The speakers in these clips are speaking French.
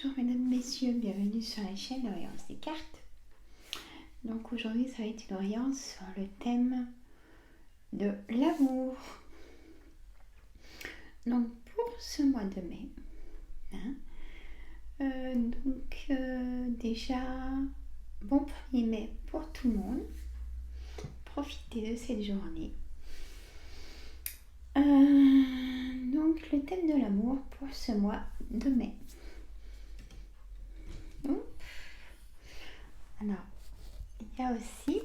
Bonjour mesdames, messieurs, bienvenue sur la chaîne L'Orience des cartes. Donc aujourd'hui ça va être une orience sur le thème de l'amour. Donc pour ce mois de mai, déjà bon 1er mai pour tout le monde. Profitez de cette journée. Donc le thème de l'amour pour ce mois de mai. Alors, il y a aussi,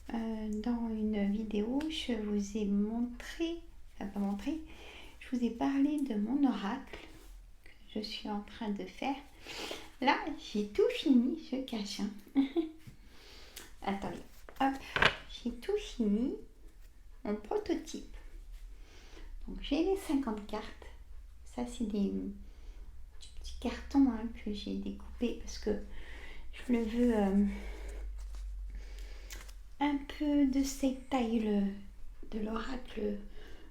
dans une vidéo, je vous ai je vous ai parlé de mon oracle que je suis en train de faire. Là, j'ai tout fini, je cache. Attendez, hop, j'ai tout fini, mon prototype. Donc, j'ai les 50 cartes. Ça, c'est des petits cartons que j'ai découpés parce que je le veux un peu de cette taille de l'oracle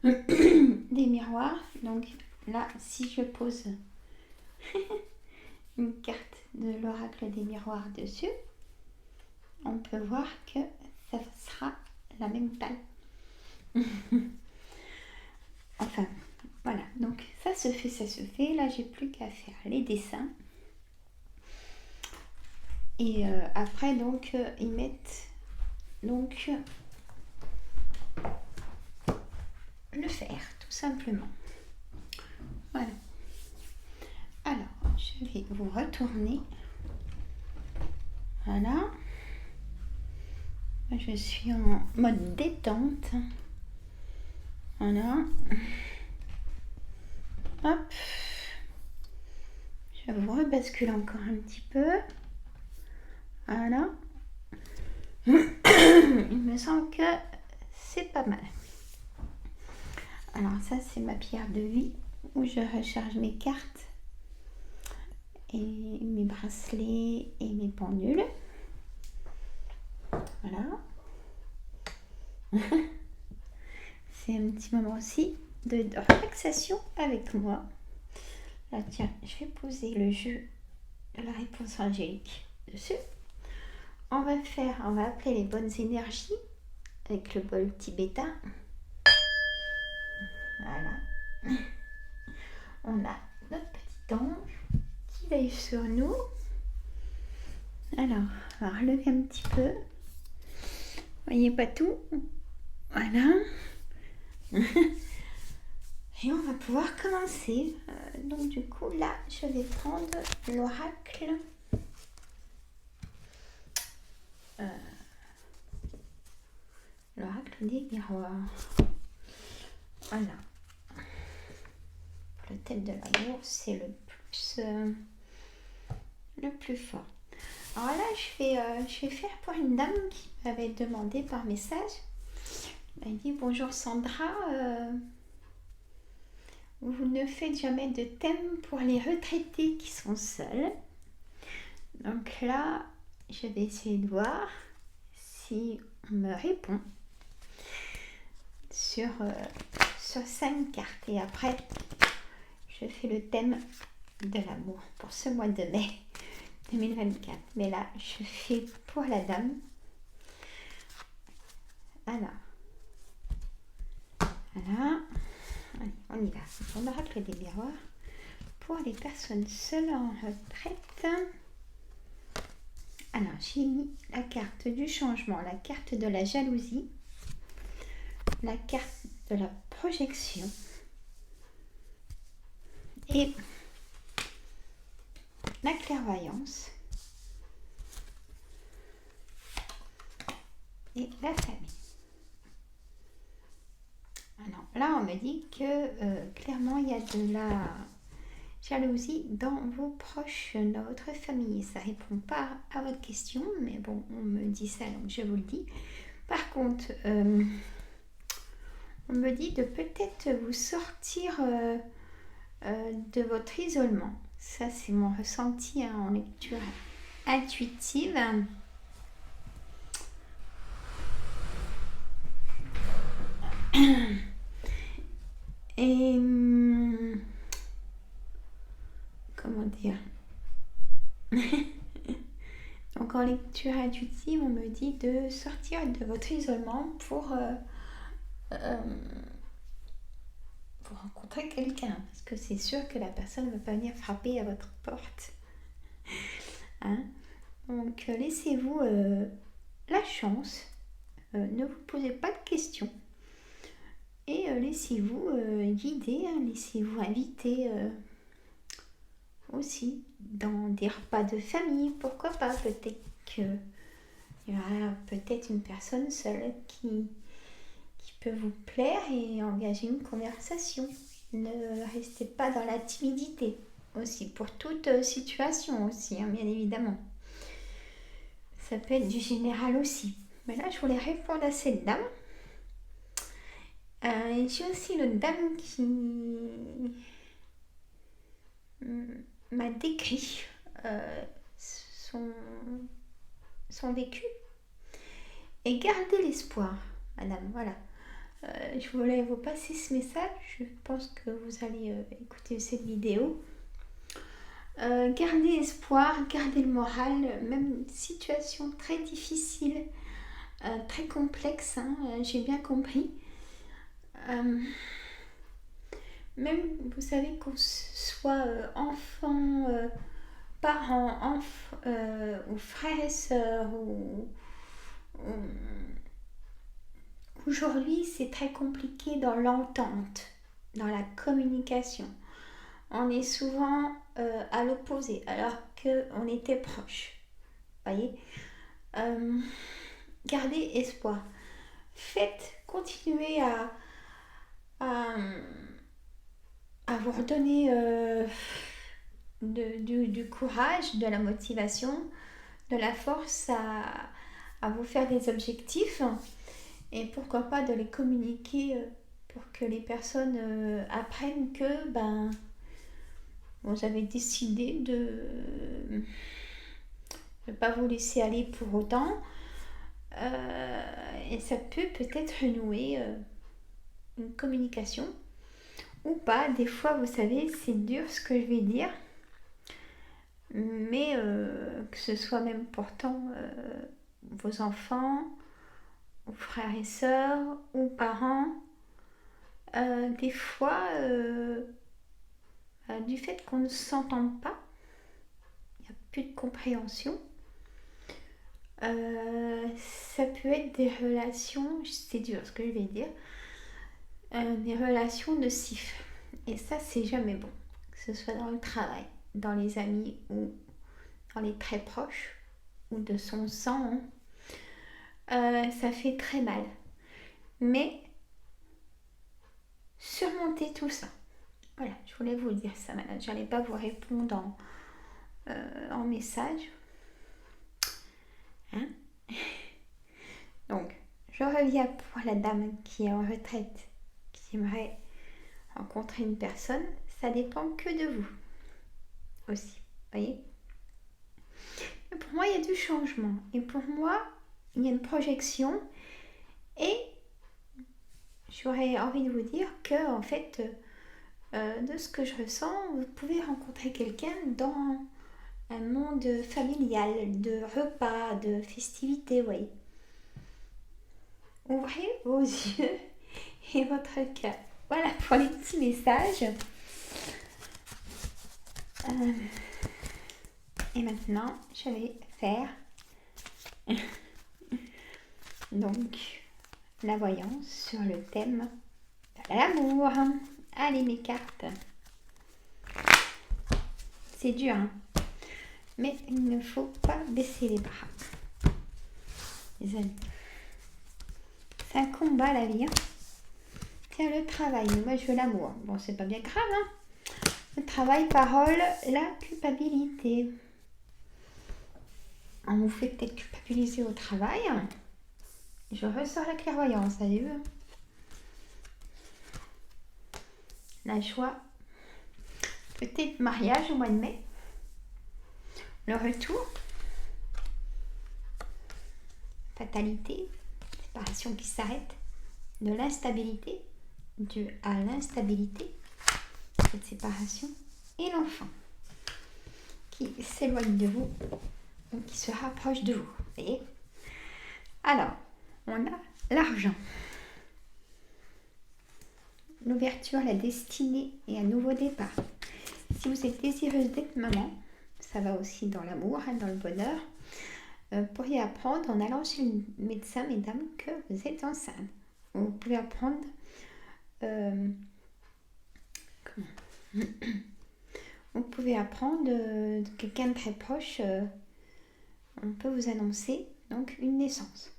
des miroirs. Donc là, si je pose une carte de l'oracle des miroirs dessus, on peut voir que ça sera la même taille. Enfin, voilà. Donc ça se fait. Là, j'ai plus qu'à faire les dessins. Et après, donc, ils mettent donc le fer, tout simplement. Voilà. Alors, je vais vous retourner. Voilà. Je suis en mode détente. Voilà. Hop. Je vous rebascule encore un petit peu. Voilà. Il me semble que c'est pas mal. Alors ça, c'est ma pierre de vie où je recharge mes cartes et mes bracelets et mes pendules. Voilà. C'est un petit moment aussi de relaxation avec moi. Là, tiens, je vais poser le jeu de la réponse angélique dessus. On va appeler les bonnes énergies avec le bol tibétain. Voilà. On a notre petit ange qui veille sur nous. Alors, on va relever un petit peu. Vous voyez pas tout. Voilà. Et on va pouvoir commencer. Donc du coup, là, je vais prendre l'oracle. L'oracle des miroirs. Voilà. Le thème de l'amour, c'est le plus fort. Alors là, je vais faire pour une dame qui m'avait demandé par message. Elle dit: bonjour Sandra, vous ne faites jamais de thème pour les retraités qui sont seuls. Donc là, je vais essayer de voir si on me répond sur 5 cartes. Et après, je fais le thème de l'amour pour ce mois de mai 2024. Mais là, je fais pour la dame. Alors, voilà. Allez, on y va. On oracle des miroirs pour les personnes seules en retraite. Alors, j'ai mis la carte du changement, la carte de la jalousie, la carte de la projection et la clairvoyance et la famille. Alors là, on me dit que clairement, il y a de la jalousie dans vos proches, dans votre famille. Ça ne répond pas à votre question, mais bon, on me dit ça, donc je vous le dis. Par contre, on me dit de peut-être vous sortir de votre isolement. Ça, c'est mon ressenti en lecture intuitive. Et comment dire. Donc en lecture intuitive, on me dit de sortir de votre isolement pour rencontrer quelqu'un. Parce que c'est sûr que la personne ne va pas venir frapper à votre porte. Hein? Donc laissez-vous la chance. Ne vous posez pas de questions. Et laissez-vous guider, hein, laissez-vous inviter aussi dans des repas de famille. Pourquoi pas? Peut-être qu'il y aura peut-être une personne seule qui peut vous plaire et engager une conversation. Ne restez pas dans la timidité aussi, pour toute situation aussi, hein, bien évidemment. Ça peut être du général aussi. Mais là, je voulais répondre à cette dame. J'ai aussi une dame qui m'a décrit son vécu. Et gardez l'espoir, madame, voilà. Je voulais vous passer ce message. Je pense que vous allez écouter cette vidéo. Gardez espoir, gardez le moral, même situation très difficile, très complexe, hein, j'ai bien compris. Même, vous savez, qu'on soit enfant, parents, ou frères et sœurs, aujourd'hui, c'est très compliqué dans l'entente, dans la communication. On est souvent à l'opposé, alors qu'on était proches. Voyez, gardez espoir. Continuez à vous redonner du courage, de la motivation, de la force à vous faire des objectifs et pourquoi pas de les communiquer pour que les personnes apprennent que vous avez décidé de ne pas vous laisser aller pour autant et ça peut-être renouer une communication ou pas. Des fois, vous savez, c'est dur ce que je vais dire, mais que ce soit même pourtant vos enfants, ou frères et sœurs, ou parents, des fois, du fait qu'on ne s'entende pas, il n'y a plus de compréhension, ça peut être des relations, c'est dur ce que je vais dire, des relations nocives. Et ça, c'est jamais bon. Que ce soit dans le travail, dans les amis ou dans les très proches ou de son sang, ça fait très mal. Mais surmontez tout ça. Voilà, je voulais vous dire ça, madame. Je n'allais pas vous répondre en message. Hein? Donc, je reviens pour la dame qui est en retraite, qui aimerait rencontrer une personne. Ça dépend que de vous aussi, voyez. Et pour moi, il y a du changement. Et pour moi, il y a une projection. Et j'aurais envie de vous dire que, en fait, de ce que je ressens, vous pouvez rencontrer quelqu'un dans un monde familial, de repas, de festivités, vous voyez. Ouvrez vos yeux et votre cœur. Voilà pour les petits messages. Et maintenant, je vais faire donc la voyance sur le thème de l'amour. Allez mes cartes. C'est dur, hein, mais il ne faut pas baisser les bras. Les amis, c'est un combat la vie. Hein. Tiens, le travail, mais moi je veux l'amour. Bon, c'est pas bien grave, hein. Le travail, parole, la culpabilité. On vous fait peut-être culpabiliser au travail. Je ressors la clairvoyance, avez vu? La joie. Peut-être mariage au mois de mai. Le retour. Fatalité. Séparation qui s'arrête. De l'instabilité. Due à l'instabilité. Cette séparation. Et l'enfant. qui s'éloigne de vous ou qui se rapproche de vous. Vous voyez? Alors, on a l'argent, l'ouverture, la destinée et un nouveau départ. Si vous êtes désireuse d'être maman, ça va aussi dans l'amour, dans le bonheur. Vous pourriez apprendre en allant chez le médecin, mesdames, que vous êtes enceinte. Vous pouvez apprendre vous pouvez apprendre de quelqu'un de très proche. On peut vous annoncer donc une naissance.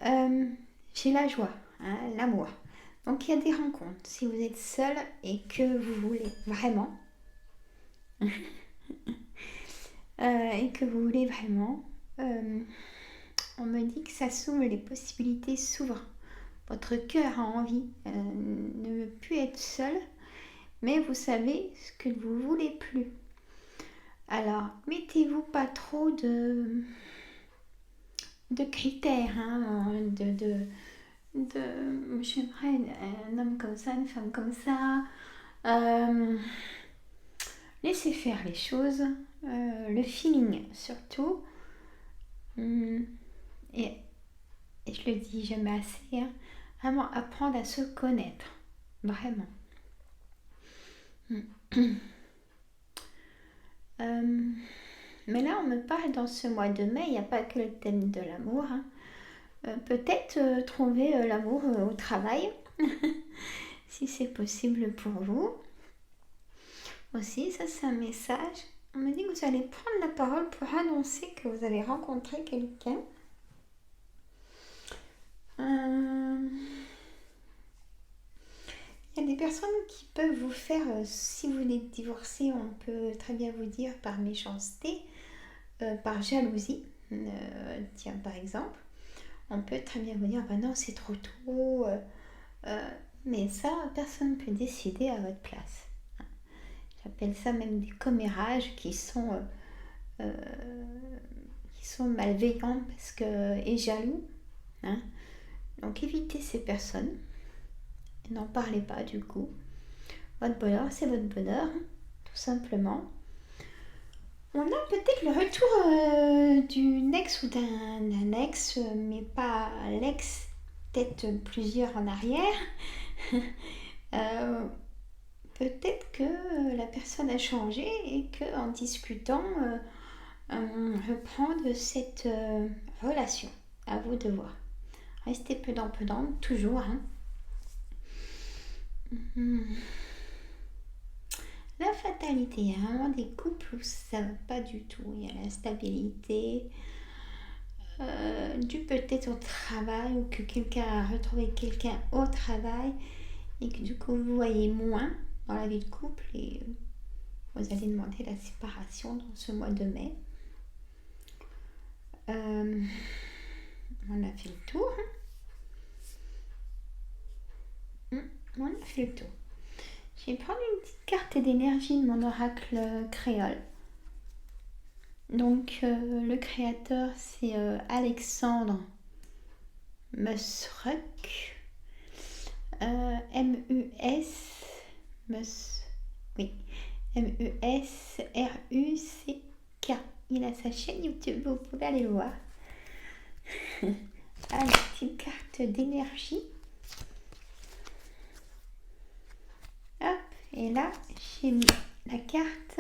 J'ai la joie, l'amour. Donc il y a des rencontres. Si vous êtes seule et que vous voulez vraiment, on me dit que ça s'ouvre, les possibilités s'ouvrent. Votre cœur a envie ne veut plus être seul, mais vous savez ce que vous voulez plus. Alors, mettez-vous pas trop de critères, j'aimerais un homme comme ça, une femme comme ça. Laissez faire les choses, le feeling surtout. Et je le dis jamais assez, vraiment apprendre à se connaître, vraiment. Mais là, on me parle dans ce mois de mai, il n'y a pas que le thème de l'amour. Peut-être trouver l'amour au travail, si c'est possible pour vous. Aussi, ça c'est un message. On me dit que vous allez prendre la parole pour annoncer que vous avez rencontré quelqu'un. Il y a des personnes qui peuvent vous faire, si vous êtes divorcé, on peut très bien vous dire par méchanceté, par jalousie, tiens par exemple, on peut très bien vous dire, bah non c'est trop tôt, mais ça personne ne peut décider à votre place. J'appelle ça même des commérages qui sont malveillants et jaloux. Donc évitez ces personnes. N'en parlez pas du coup. Votre bonheur, c'est votre bonheur, tout simplement. On a peut-être le retour d'une ex ou d'un ex, mais pas l'ex, peut-être plusieurs en arrière. Peut-être que la personne a changé et qu'en discutant, reprendre cette relation. À vous de voir. Restez prudente, toujours. La fatalité, il y a vraiment des couples où ça ne va pas du tout. Il y a l'instabilité, dû peut-être au travail ou que quelqu'un a retrouvé quelqu'un au travail et que du coup vous voyez moins dans la vie de couple et vous allez demander la séparation dans ce mois de mai. On a fait le tour. On a fait le tour. Je vais prendre une petite carte d'énergie de mon oracle créole. Donc le créateur c'est Alexandre Musruck. M-U-S-R-U-C-K. Il a sa chaîne YouTube, vous pouvez aller le voir. Allez, petite carte d'énergie. Hop, et là, j'ai mis la carte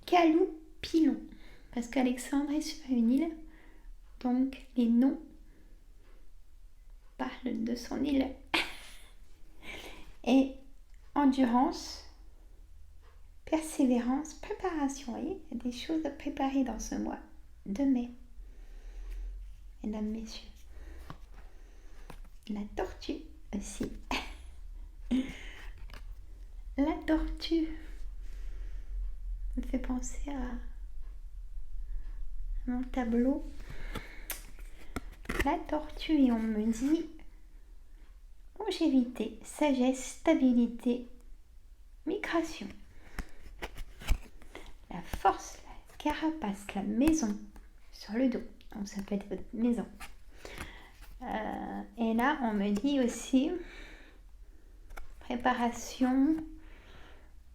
Calou Pilon. Parce qu'Alexandre est sur une île. Donc, les noms parlent de son île. Et endurance, persévérance, préparation. Vous voyez, il y a des choses à préparer dans ce mois de mai. Mesdames, messieurs. La tortue aussi. La tortue me fait penser à mon tableau. La tortue, et on me dit longévité, sagesse, stabilité, migration. La force, la carapace, la maison sur le dos. Donc ça peut être votre maison. Et là, on me dit aussi préparation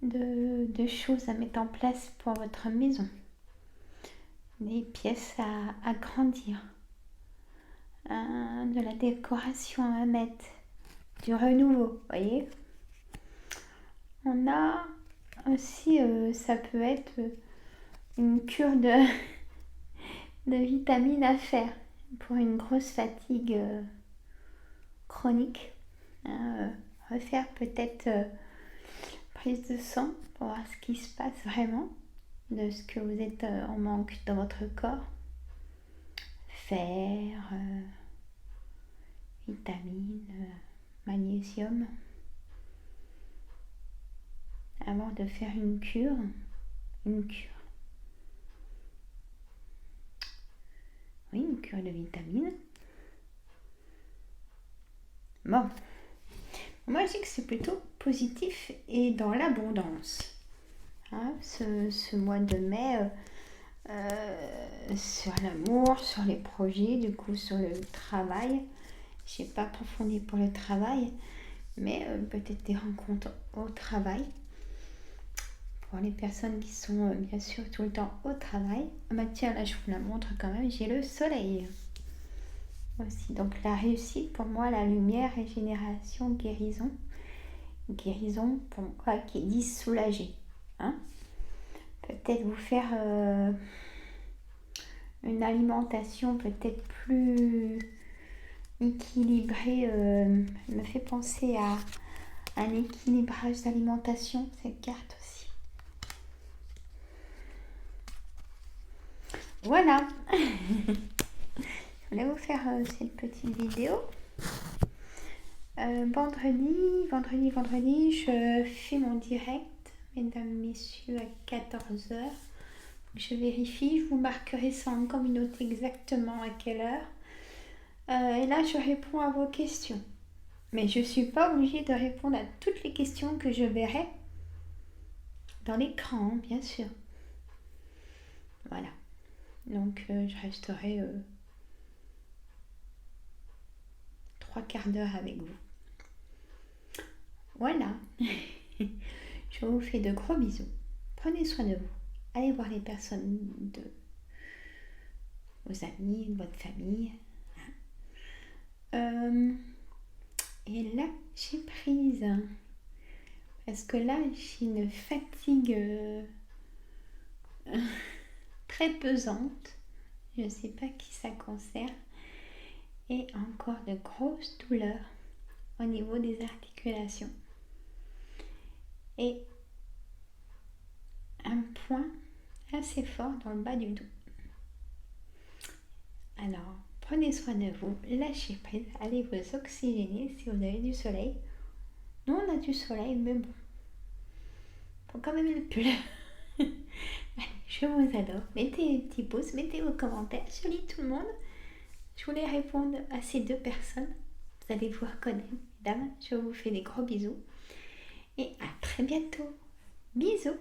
de choses à mettre en place pour votre maison. Des pièces à agrandir, de la décoration à mettre, du renouveau, voyez. On a aussi, ça peut être une cure de vitamines à faire pour une grosse fatigue chronique. Refaire peut-être prise de sang pour voir ce qui se passe vraiment, de ce que vous êtes en manque dans votre corps. Fer, vitamines, magnésium. Avant de faire une cure. Oui, une cure de vitamines. Bon. Moi, je dis que c'est plutôt positif et dans l'abondance. Hein, ce mois de mai, sur l'amour, sur les projets, du coup sur le travail. Je n'ai pas approfondi pour le travail, mais peut-être des rencontres au travail. Pour les personnes qui sont bien sûr tout le temps au travail. Ah bah tiens, là je vous la montre quand même, j'ai le soleil aussi. Donc la réussite pour moi, la lumière, régénération, guérison. Guérison pour moi qui dit soulager. Hein, peut-être vous faire une alimentation peut-être plus équilibrée. Me fait penser à un équilibrage d'alimentation, cette carte aussi. Voilà. Je voulais vous faire cette petite vidéo. Vendredi, je fais mon direct, mesdames, messieurs, à 14h. Je vérifie, je vous marquerai ça en communauté exactement à quelle heure. Et là, je réponds à vos questions. Mais je ne suis pas obligée de répondre à toutes les questions que je verrai dans l'écran, bien sûr. Voilà. Donc, je resterai 3/4 d'heure avec vous. Voilà. Je vous fais de gros bisous. Prenez soin de vous. Allez voir les personnes de vos amis, de votre famille. Et là, j'ai prise. Parce que là, j'ai une fatigue très pesante. Je ne sais pas qui ça concerne. Et encore de grosses douleurs au niveau des articulations. Et un point assez fort dans le bas du dos. Alors, prenez soin de vous, lâchez prise, allez vous oxygéner si vous avez du soleil. Nous, on a du soleil, mais bon, faut quand même une pull. Allez, je vous adore. Mettez des petits pouces, mettez vos commentaires, je lis tout le monde. Je voulais répondre à ces 2 personnes. Vous allez vous reconnaître, mesdames. Je vous fais des gros bisous. Et à très bientôt. Bisous.